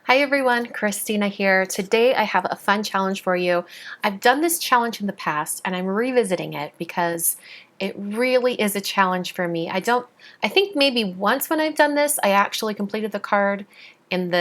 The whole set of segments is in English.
Hi everyone, Christina here. Today I have a fun challenge for you. I've done this challenge in the past and I'm revisiting it because it really is a challenge for me. I think maybe once when I've done this, I actually completed the card in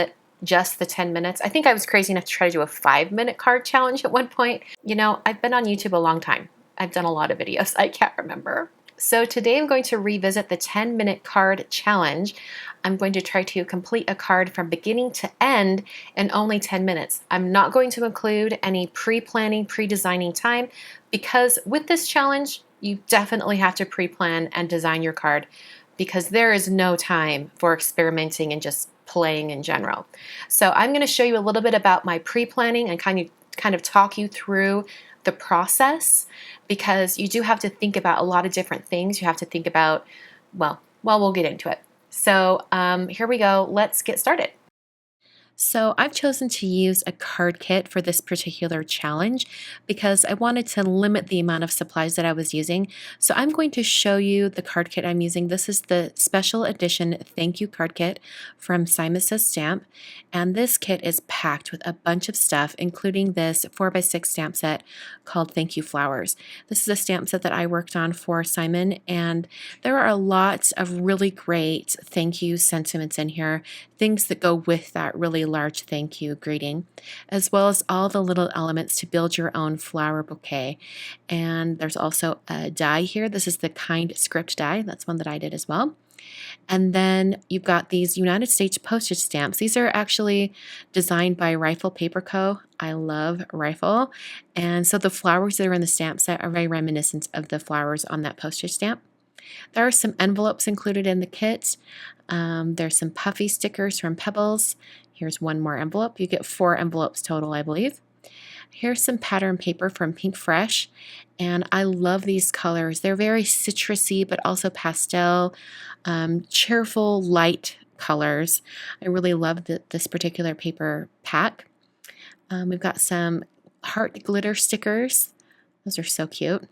just the 10 minutes. I think I was crazy enough to try to do a 5-minute card challenge at one point. You know, I've been on YouTube a long time. I've done a lot of videos. I can't remember. So today I'm going to revisit the 10-minute card challenge. I'm going to try to complete a card from beginning to end in only 10 minutes. I'm not going to include any pre-planning, pre-designing time because with this challenge, you definitely have to pre-plan and design your card because there is no time for experimenting and just playing in general. So I'm going to show you a little bit about my pre-planning and kind of talk you through the process because you do have to think about a lot of different things. You have to think about, we'll get into it. So here we go. Let's get started. So I've chosen to use a card kit for this particular challenge because I wanted to limit the amount of supplies that I was using. So I'm going to show you the card kit I'm using. This is the special edition thank you card kit from Simon Says Stamp. And this kit is packed with a bunch of stuff, including this 4x6 stamp set called Thank You Flowers. This is a stamp set that I worked on for Simon, and there are a lot of really great thank you sentiments in here, things that go with that really large thank you greeting, as well as all the little elements to build your own flower bouquet. And there's also a die here. This is the Kind Script die. That's one that I did as well. And then you've got these United States postage stamps. These are actually designed by Rifle Paper Co. I love Rifle. And so the flowers that are in the stamp set are very reminiscent of the flowers on that postage stamp. There are some envelopes included in the kit. There's some puffy stickers from Pebbles. Here's one more envelope. You get 4 envelopes total, I believe. Here's some pattern paper from Pink Fresh, and I love these colors. They're very citrusy, but also pastel, cheerful, light colors. I really love this particular paper pack. We've got some heart glitter stickers. Those are so cute.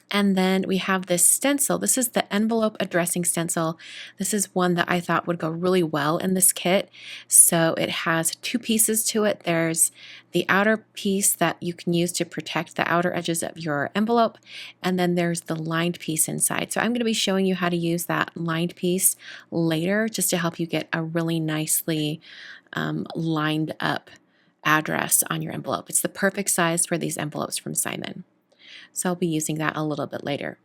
And then we have this stencil. This is the envelope addressing stencil. This is one that I thought would go really well in this kit. So it has 2 pieces to it. There's the outer piece that you can use to protect the outer edges of your envelope, and then there's the lined piece inside. So I'm going to be showing you how to use that lined piece later just to help you get a really nicely lined up address on your envelope. It's the perfect size for these envelopes from Simon. So I'll be using that a little bit later.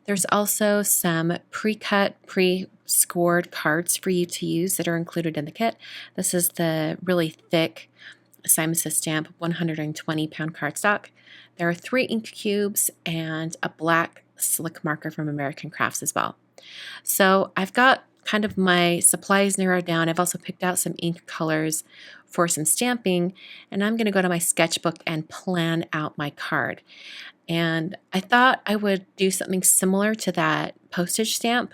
There's also some pre-cut, pre-scored cards for you to use that are included in the kit. This is the really thick Simon Says Stamp 120-pound cardstock. There are 3 ink cubes and a black slick marker from American Crafts as well. So I've got kind of my supplies narrowed down. I've also picked out some ink colors for some stamping, and I'm going to go to my sketchbook and plan out my card. And I thought I would do something similar to that postage stamp.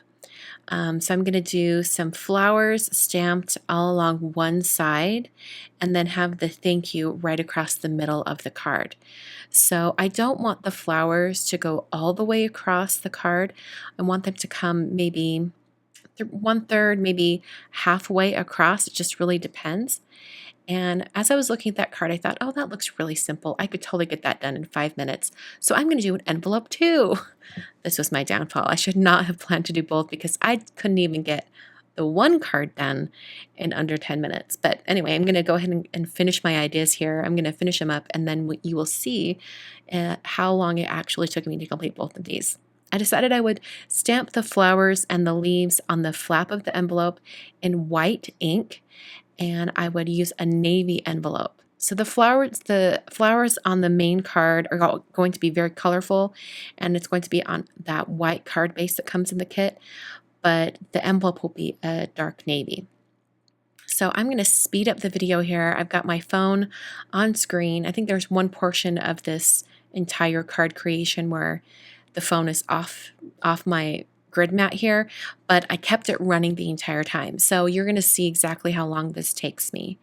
So I'm going to do some flowers stamped all along one side and then have the thank you right across the middle of the card. So I don't want the flowers to go all the way across the card. I want them to come maybe 1/3, maybe halfway across. It just really depends. And as I was looking at that card, I thought, oh, that looks really simple. I could totally get that done in 5 minutes. So I'm going to do an envelope too. This was my downfall. I should not have planned to do both because I couldn't even get the one card done in under 10 minutes. But anyway, I'm going to go ahead and finish my ideas here. I'm going to finish them up, and then you will see how long it actually took me to complete both of these. I decided I would stamp the flowers and the leaves on the flap of the envelope in white ink, and I would use a navy envelope. So the flowers on the main card are going to be very colorful, and it's going to be on that white card base that comes in the kit, but the envelope will be a dark navy. So I'm going to speed up the video here. I've got my phone on screen. I think there's one portion of this entire card creation where the phone is off my grid mat here, but I kept it running the entire time. So you're going to see exactly how long this takes me.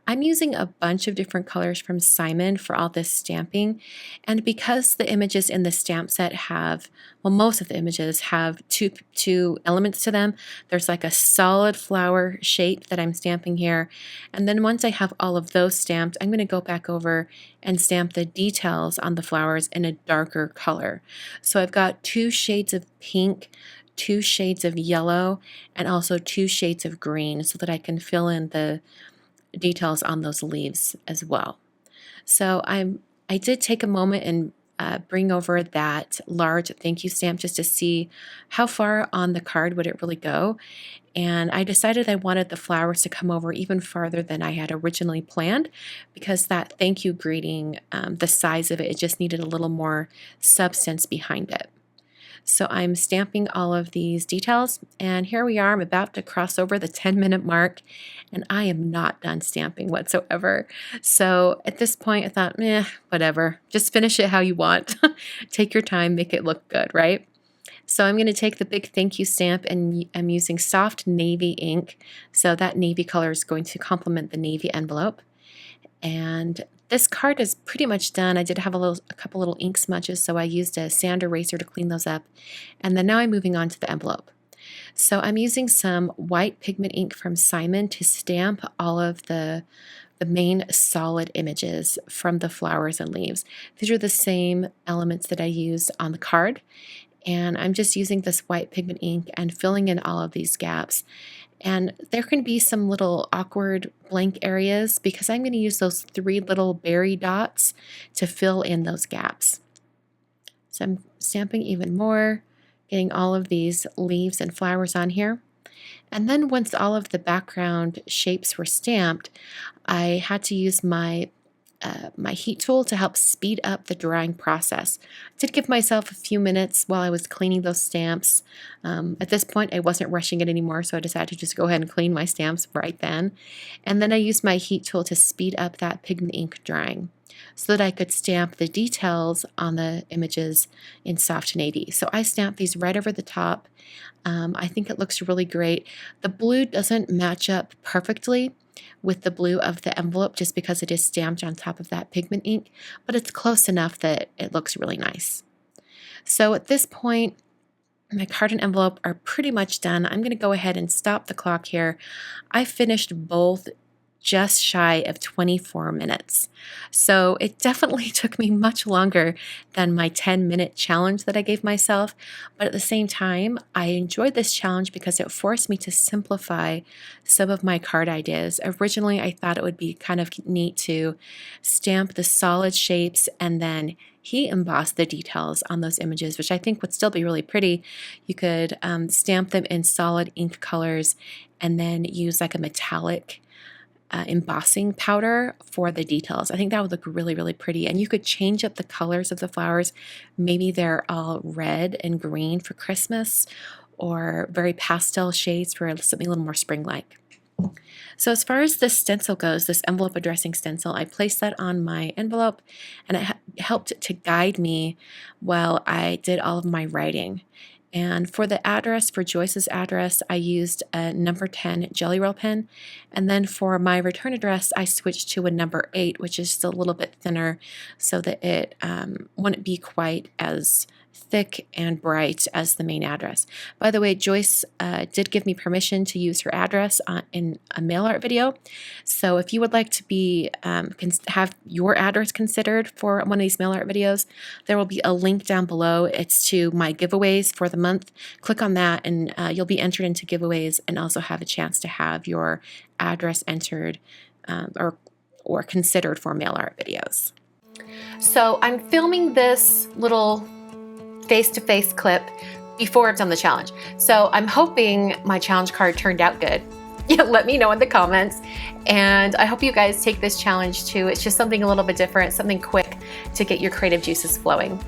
I'm using a bunch of different colors from Simon for all this stamping, and because the images in the stamp set have, well, most of the images have two elements to them. There's like a solid flower shape that I'm stamping here, and then once I have all of those stamped, I'm going to go back over and stamp the details on the flowers in a darker color. So I've got 2 shades of pink, 2 shades of yellow, and also 2 shades of green so that I can fill in the details on those leaves as well. So I did take a moment and bring over that large thank you stamp just to see how far on the card would it really go. And I decided I wanted the flowers to come over even farther than I had originally planned, because that thank you greeting, the size of it, it just needed a little more substance behind it. So I'm stamping all of these details, and here we are. I'm about to cross over the 10-minute mark, and I am not done stamping whatsoever. So at this point I thought, whatever, just finish it how you want. Take your time, make it look good, right? So I'm going to take the big thank you stamp, and I'm using soft navy ink. So that navy color is going to complement the navy envelope. And this card is pretty much done. I did have a couple little ink smudges, so I used a sand eraser to clean those up. And then now I'm moving on to the envelope. So I'm using some white pigment ink from Simon to stamp all of the main solid images from the flowers and leaves. These are the same elements that I used on the card. And I'm just using this white pigment ink and filling in all of these gaps. And there can be some little awkward blank areas because I'm going to use those 3 little berry dots to fill in those gaps. So I'm stamping even more, getting all of these leaves and flowers on here. And then once all of the background shapes were stamped, I had to use my heat tool to help speed up the drying process. I did give myself a few minutes while I was cleaning those stamps. At this point, I wasn't rushing it anymore, so I decided to just go ahead and clean my stamps right then. And then I used my heat tool to speed up that pigment ink drying so that I could stamp the details on the images in soft navy. So I stamped these right over the top. I think it looks really great. The blue doesn't match up perfectly with the blue of the envelope just because it is stamped on top of that pigment ink, but it's close enough that it looks really nice. So at this point, my card and envelope are pretty much done. I'm going to go ahead and stop the clock here. I finished both just shy of 24 minutes. So it definitely took me much longer than my 10-minute challenge that I gave myself. But at the same time, I enjoyed this challenge because it forced me to simplify some of my card ideas. Originally, I thought it would be kind of neat to stamp the solid shapes and then heat emboss the details on those images, which I think would still be really pretty. You could stamp them in solid ink colors and then use like a metallic embossing powder for the details. I think that would look really, really pretty. And you could change up the colors of the flowers. Maybe they're all red and green for Christmas, or very pastel shades for something a little more spring-like. So as far as this stencil goes, this envelope addressing stencil, I placed that on my envelope, and it helped to guide me while I did all of my writing. And for the address, for Joyce's address, I used a number 10 Gelly Roll pen. And then for my return address, I switched to a number 8, which is just a little bit thinner so that it wouldn't be quite as thick and bright as the main address. By the way, Joyce did give me permission to use her address in a mail art video. So if you would like to be have your address considered for one of these mail art videos, there will be a link down below. It's to my giveaways for the month. Click on that and you'll be entered into giveaways and also have a chance to have your address entered or considered for mail art videos. So I'm filming this little face-to-face clip before I've done the challenge. So I'm hoping my challenge card turned out good. Let me know in the comments. And I hope you guys take this challenge too. It's just something a little bit different, something quick to get your creative juices flowing.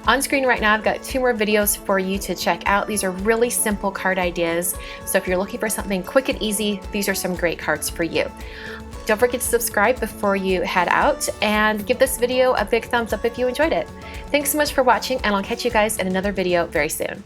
On screen right now, I've got 2 more videos for you to check out. These are really simple card ideas. So if you're looking for something quick and easy, these are some great cards for you. Don't forget to subscribe before you head out, and give this video a big thumbs up if you enjoyed it. Thanks so much for watching, and I'll catch you guys in another video very soon.